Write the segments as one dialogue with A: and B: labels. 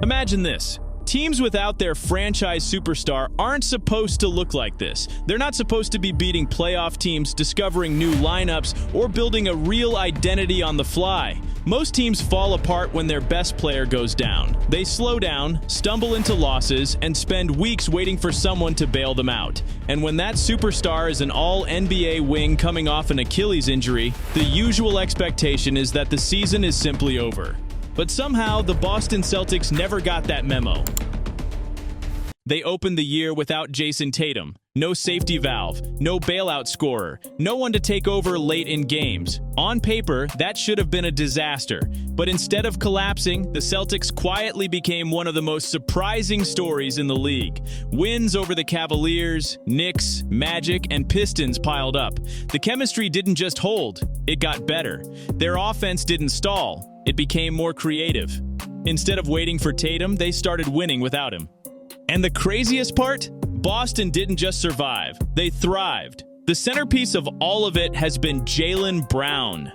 A: Imagine this. Teams without their franchise superstar aren't supposed to look like this. They're not supposed to be beating playoff teams, discovering new lineups, or building a real identity on the fly. Most teams fall apart when their best player goes down. They slow down, stumble into losses, and spend weeks waiting for someone to bail them out. And when that superstar is an all-NBA wing coming off an Achilles injury, the usual expectation is that the season is simply over. But somehow, the Boston Celtics never got that memo. They opened the year without Jayson Tatum. No safety valve, no bailout scorer, no one to take over late in games. On paper, that should have been a disaster. But instead of collapsing, the Celtics quietly became one of the most surprising stories in the league. Wins over the Cavaliers, Knicks, Magic, and Pistons piled up. The chemistry didn't just hold, it got better. Their offense didn't stall. It became more creative. Instead of waiting for Tatum, they started winning without him. And the craziest part? Boston didn't just survive, they thrived. The centerpiece of all of it has been Jaylen Brown.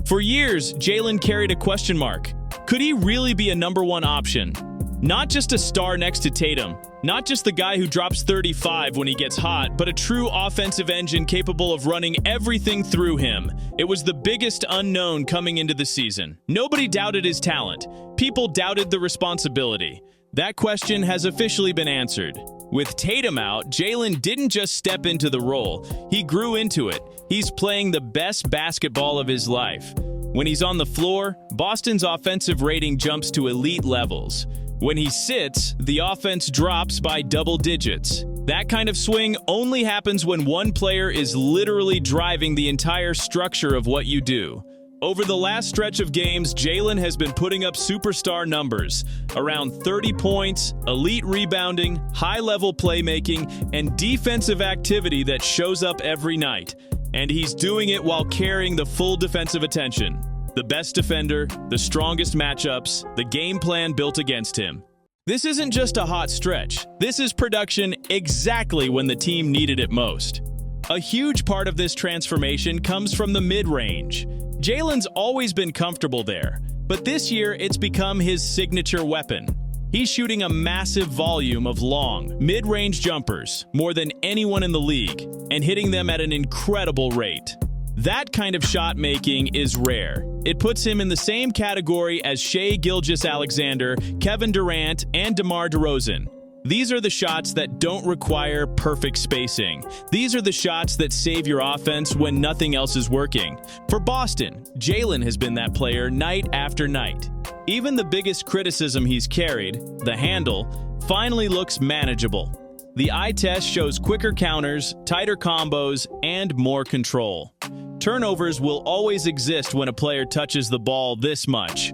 A: For years, Jaylen carried a question mark. Could he really be a #1 option? Not just a star next to Tatum, not just the guy who drops 35 when he gets hot, but a true offensive engine capable of running everything through him. It was the biggest unknown coming into the season. Nobody doubted his talent. People doubted the responsibility. That question has officially been answered. With Tatum out, Jaylen didn't just step into the role. He grew into it. He's playing the best basketball of his life. When he's on the floor, Boston's offensive rating jumps to elite levels. When he sits, the offense drops by double digits. That kind of swing only happens when one player is literally driving the entire structure of what you do. Over the last stretch of games, Jaylen has been putting up superstar numbers. Around 30 points, elite rebounding, high-level playmaking, and defensive activity that shows up every night. And he's doing it while carrying the full defensive attention. The best defender, the strongest matchups, the game plan built against him. This isn't just a hot stretch. This is production exactly when the team needed it most. A huge part of this transformation comes from the mid-range. Jaylen's always been comfortable there, but this year it's become his signature weapon. He's shooting a massive volume of long, mid-range jumpers, more than anyone in the league, and hitting them at an incredible rate. That kind of shot making is rare. It puts him in the same category as Shai Gilgeous-Alexander, Kevin Durant, and DeMar DeRozan. These are the shots that don't require perfect spacing. These are the shots that save your offense when nothing else is working. For Boston, Jaylen has been that player night after night. Even the biggest criticism he's carried, the handle, finally looks manageable. The eye test shows quicker counters, tighter combos, and more control. Turnovers will always exist when a player touches the ball this much,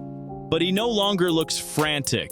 A: but he no longer looks frantic.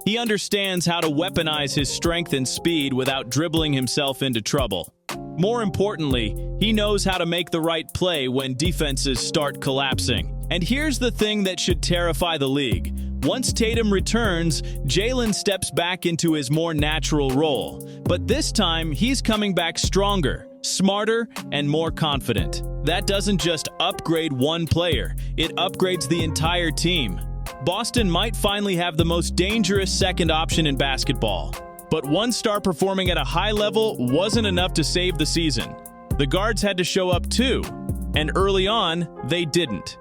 A: He understands how to weaponize his strength and speed without dribbling himself into trouble. More importantly, he knows how to make the right play when defenses start collapsing. And here's the thing that should terrify the league. Once Tatum returns, Jaylen steps back into his more natural role. But this time, he's coming back stronger, smarter, and more confident. That doesn't just upgrade one player, it upgrades the entire team. Boston might finally have the most dangerous second option in basketball. But one star performing at a high level wasn't enough to save the season. The guards had to show up too, and early on, they didn't.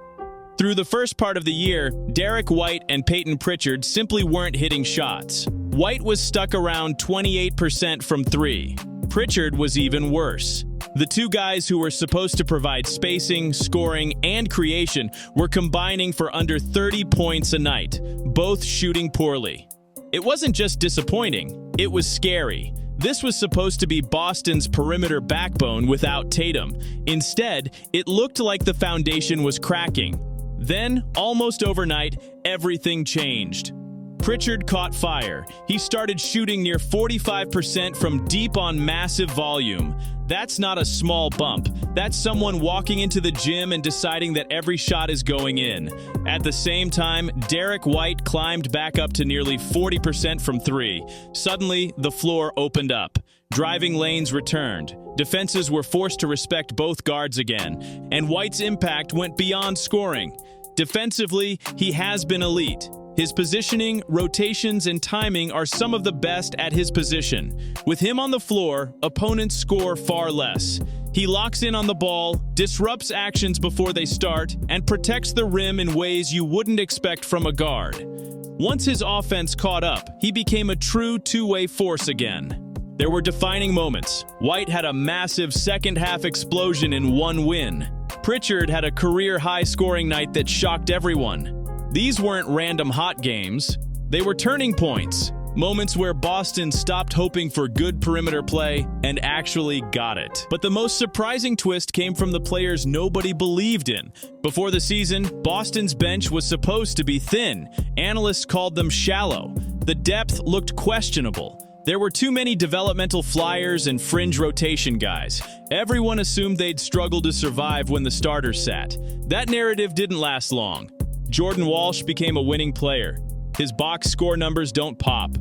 A: Through the first part of the year, Derek White and Peyton Pritchard simply weren't hitting shots. White was stuck around 28% from three. Pritchard was even worse. The two guys who were supposed to provide spacing, scoring, and creation were combining for under 30 points a night, both shooting poorly. It wasn't just disappointing, it was scary. This was supposed to be Boston's perimeter backbone without Tatum. Instead, it looked like the foundation was cracking. Then, almost overnight, everything changed. Pritchard caught fire. He started shooting near 45% from deep on massive volume. That's not a small bump. That's someone walking into the gym and deciding that every shot is going in. At the same time, Derek White climbed back up to nearly 40% from three. Suddenly, the floor opened up. Driving lanes returned. Defenses were forced to respect both guards again, and White's impact went beyond scoring. Defensively, he has been elite. His positioning, rotations, and timing are some of the best at his position. With him on the floor, opponents score far less. He locks in on the ball, disrupts actions before they start, and protects the rim in ways you wouldn't expect from a guard. Once his offense caught up, he became a true two-way force again. There were defining moments. White had a massive second-half explosion in one win. Pritchard had a career-high scoring night that shocked everyone. These weren't random hot games. They were turning points, moments where Boston stopped hoping for good perimeter play and actually got it. But the most surprising twist came from the players nobody believed in. Before the season, Boston's bench was supposed to be thin. Analysts called them shallow. The depth looked questionable. There were too many developmental flyers and fringe rotation guys. Everyone assumed they'd struggle to survive when the starters sat. That narrative didn't last long. Jordan Walsh became a winning player. His box score numbers don't pop.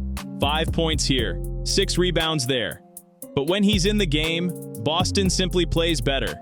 A: 5 points here, 6 rebounds there. But when he's in the game, Boston simply plays better.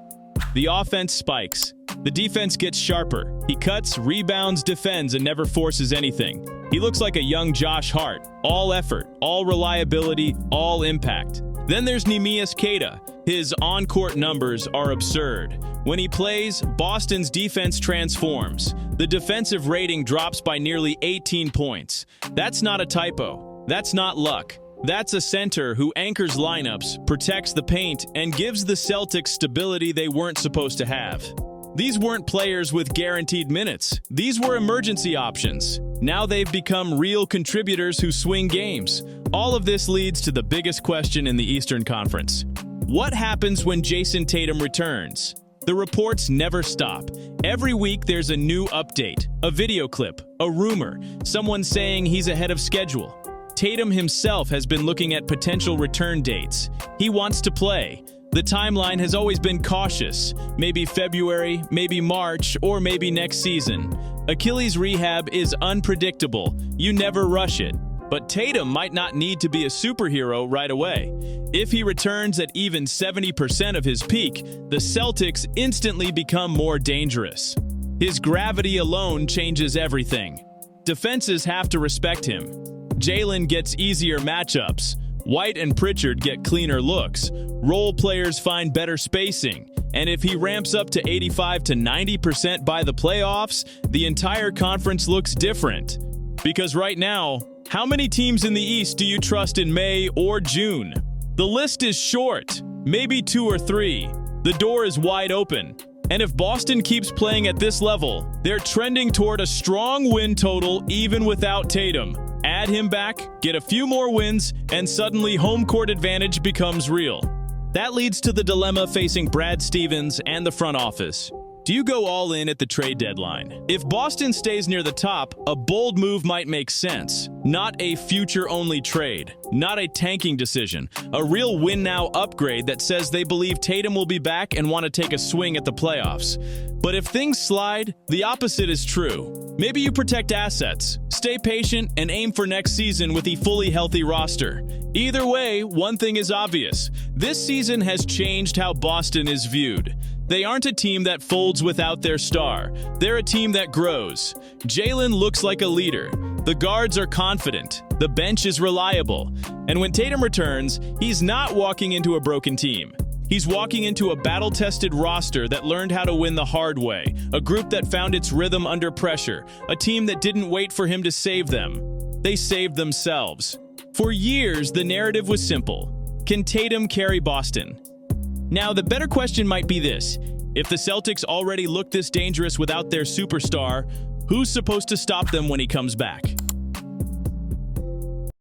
A: The offense spikes. The defense gets sharper. He cuts, rebounds, defends, and never forces anything. He looks like a young Josh Hart. All effort, all reliability, all impact. Then there's Neemias Queta. His on-court numbers are absurd. When he plays, Boston's defense transforms. The defensive rating drops by nearly 18 points. That's not a typo. That's not luck. That's a center who anchors lineups, protects the paint, and gives the Celtics stability they weren't supposed to have. These weren't players with guaranteed minutes. These were emergency options. Now they've become real contributors who swing games. All of this leads to the biggest question in the Eastern Conference. What happens when Jayson Tatum returns? The reports never stop. Every week there's a new update, a video clip, a rumor, someone saying he's ahead of schedule. Tatum himself has been looking at potential return dates. He wants to play. The timeline has always been cautious. Maybe February, maybe March, or maybe next season. Achilles rehab is unpredictable. You never rush it. But Tatum might not need to be a superhero right away. If he returns at even 70% of his peak, the Celtics instantly become more dangerous. His gravity alone changes everything. Defenses have to respect him. Jaylen gets easier matchups. White and Pritchard get cleaner looks. Role players find better spacing. And if he ramps up to 85 to 90% by the playoffs, the entire conference looks different. Because right now, how many teams in the East do you trust in May or June? The list is short, maybe 2 or 3. The door is wide open. And if Boston keeps playing at this level, they're trending toward a strong win total even without Tatum. Add him back, get a few more wins, and suddenly home court advantage becomes real. That leads to the dilemma facing Brad Stevens and the front office. Do you go all in at the trade deadline? If Boston stays near the top, a bold move might make sense. Not a future-only trade. Not a tanking decision. A real win-now upgrade that says they believe Tatum will be back and want to take a swing at the playoffs. But if things slide, the opposite is true. Maybe you protect assets, stay patient, and aim for next season with a fully healthy roster. Either way, one thing is obvious. This season has changed how Boston is viewed. They aren't a team that folds without their star. They're a team that grows. Jaylen looks like a leader. The guards are confident. The bench is reliable. And when Tatum returns, he's not walking into a broken team. He's walking into a battle-tested roster that learned how to win the hard way, a group that found its rhythm under pressure, a team that didn't wait for him to save them. They saved themselves. For years, the narrative was simple. Can Tatum carry Boston? Now, the better question might be this. If the Celtics already look this dangerous without their superstar, who's supposed to stop them when he comes back?